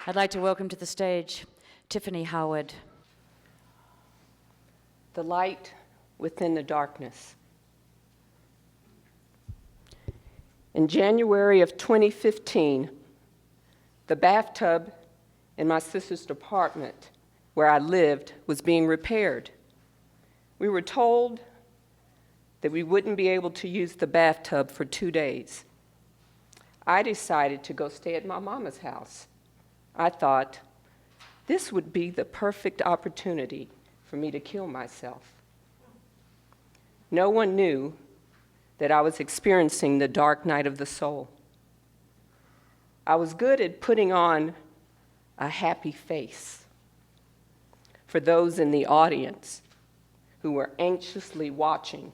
I'd like to welcome to the stage Tyffany Howard. The light within the darkness. In January of 2015, the bathtub in my sister's apartment where I lived was being repaired. We were told that we wouldn't be able to use the bathtub for 2 days. I decided to go stay at my mama's house. I thought this would be the perfect opportunity for me to kill myself. No one knew that I was experiencing the dark night of the soul. I was good at putting on a happy face for those in the audience who were anxiously watching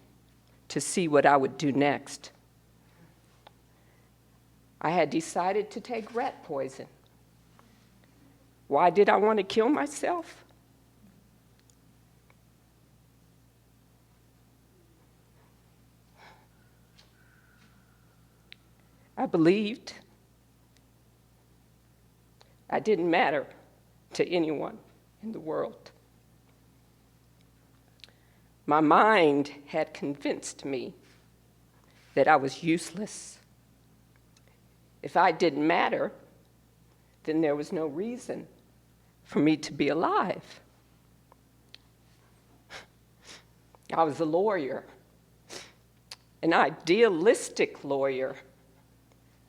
to see what I would do next. I had decided to take rat poison. Why did I want to kill myself? I believed I didn't matter to anyone in the world. My mind had convinced me that I was useless. If I didn't matter, then there was no reason for me to be alive. I was a lawyer, an idealistic lawyer.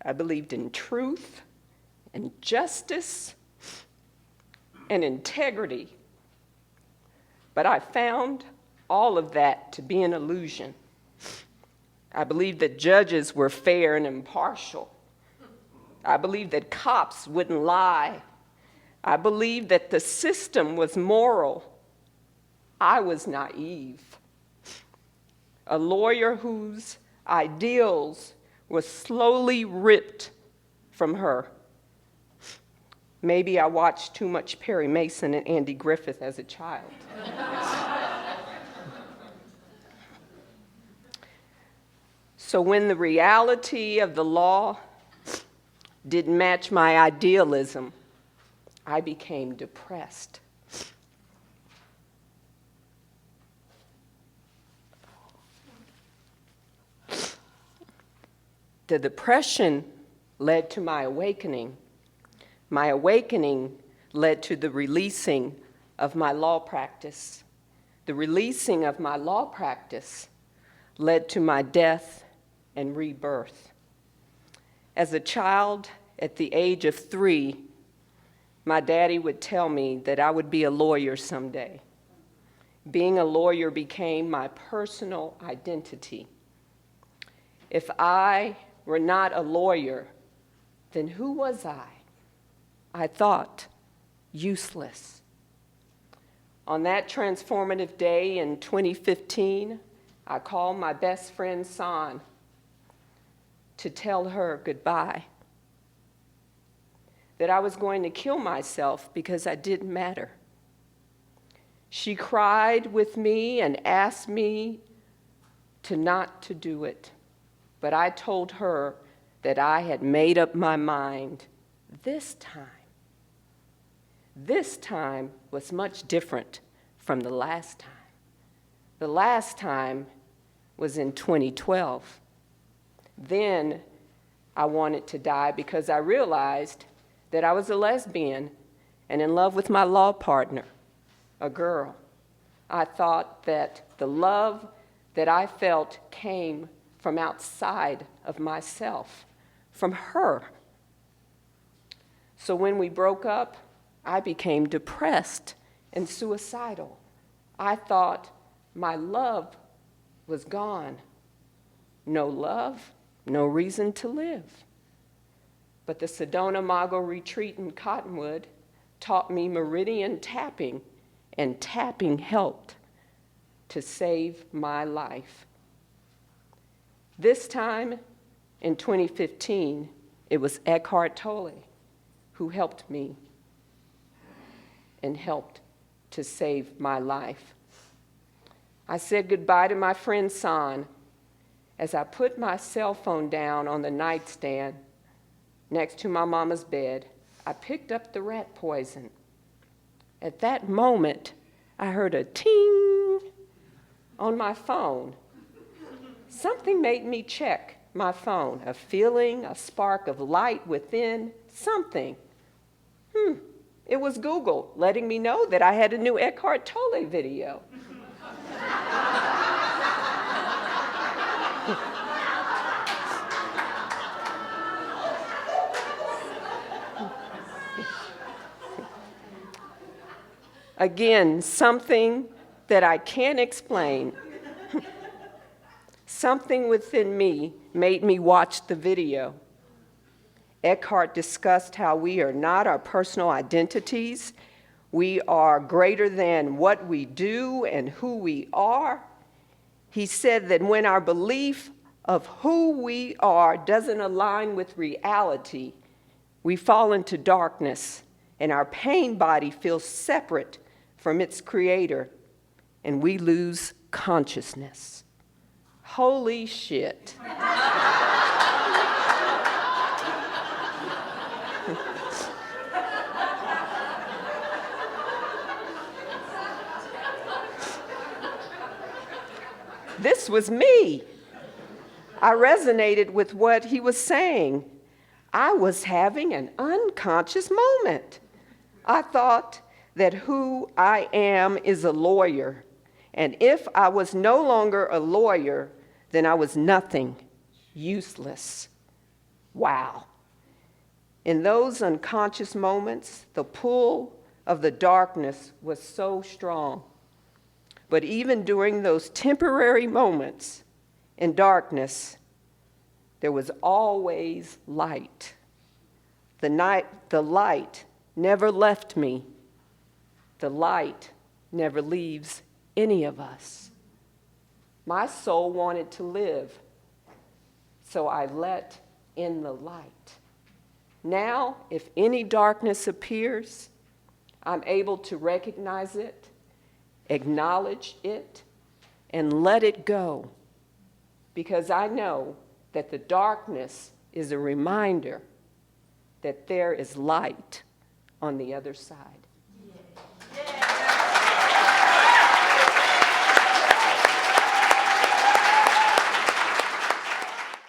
I believed in truth and justice and integrity. But I found all of that to be an illusion. I believed that judges were fair and impartial. I believed that cops wouldn't lie. I believed that the system was moral. I was naive. A lawyer whose ideals were slowly ripped from her. Maybe I watched too much Perry Mason and Andy Griffith as a child. So when the reality of the law didn't match my idealism, I became depressed. The depression led to my awakening. My awakening led to the releasing of my law practice. The releasing of my law practice led to my death and rebirth. As a child, at the age of 3, my daddy would tell me that I would be a lawyer someday. Being a lawyer became my personal identity. If I were not a lawyer, then who was I? I thought useless. On that transformative day in 2015, I called my best friend San to tell her goodbye, that I was going to kill myself because I didn't matter. She cried with me and asked me not to do it, but I told her that I had made up my mind this time. This time was much different from the last time. The last time was in 2012. Then I wanted to die because I realized that I was a lesbian and in love with my law partner, a girl. I thought that the love that I felt came from outside of myself, from her. So when we broke up, I became depressed and suicidal. I thought my love was gone. No love, no reason to live. But the Sedona Mago retreat in Cottonwood taught me meridian tapping, and tapping helped to save my life. This time, in 2015, it was Eckhart Tolle who helped me and helped to save my life. I said goodbye to my friend San as I put my cell phone down on the nightstand next to my mama's bed I picked up the rat poison. At that moment, I heard a ting on my phone. Something made me check my phone, a feeling, a spark of light within, something. It was Google letting me know that I had a new Eckhart Tolle video. Again, something that I can't explain. Something within me made me watch the video. Eckhart discussed how we are not our personal identities. We are greater than what we do and who we are. He said that when our belief of who we are doesn't align with reality, we fall into darkness, and our pain body feels separate from its creator, and we lose consciousness. Holy shit. This was me. I resonated with what he was saying. I was having an unconscious moment. I thought that who I am is a lawyer, and if I was no longer a lawyer, then I was nothing, useless. Wow. In those unconscious moments, the pull of the darkness was so strong. But even during those temporary moments in darkness, there was always light. The light never left me. The light never leaves any of us. My soul wanted to live, so I let in the light. Now, if any darkness appears, I'm able to recognize it, acknowledge it, and let it go, because I know that the darkness is a reminder that there is light on the other side.